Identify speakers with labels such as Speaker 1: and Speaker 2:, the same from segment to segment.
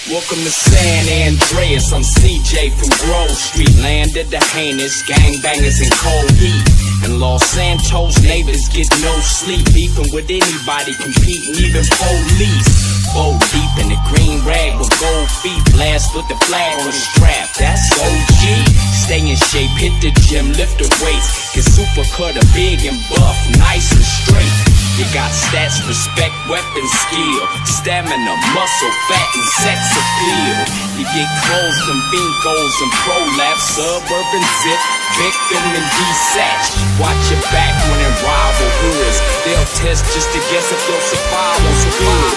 Speaker 1: Welcome to San Andreas, I'm CJ from Grove Street. Land of the heinous, gangbangers in cold heat. In Los Santos, neighbors get no sleep. Beefing with anybody, competing, even police. Bow deep in the green rag with gold feet. Blast with the flag on the strap, that's OG. Stay in shape, hit the gym, lift the weights. Get super cutter, big and buff, nice and straight. You got stats, respect, weapon, skill, stamina, muscle, fat, and sex appeal. You get clothes from Binkos and Prolapse, Suburban Zip, Victim and Desatch. Watch your back when in rival hoods. They'll test just to guess if they'll survive or survive.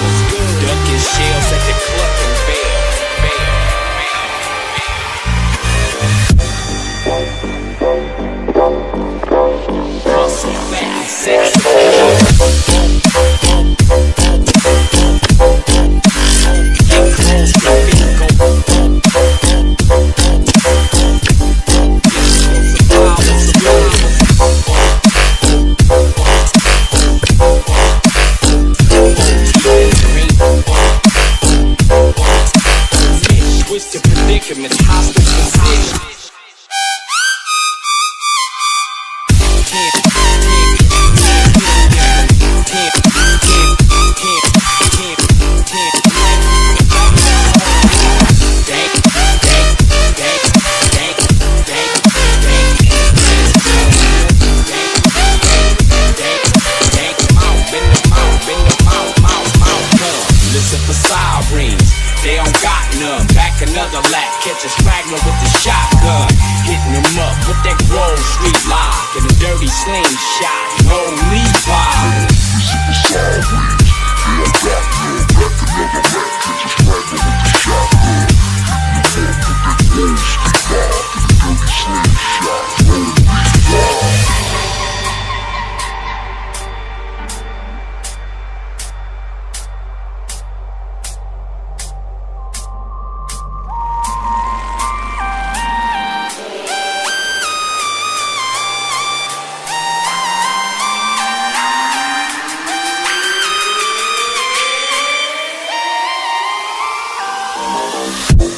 Speaker 1: Ducking shells at the club and bail. Muscle, fat, and sex appeal. Twisted predicaments, hostage position. Listen for sirens, they don't got none. Back another lap, catch a straggler with the shotgun. Hitting him up with that Grove Street lock and a dirty slingshot. No Levi.
Speaker 2: Listen for sirens, they don't got none. Back another lap, catch a straggler with the shotgun. Hitting him up with that Grove Street lock and a dirty slingshot. No Levi.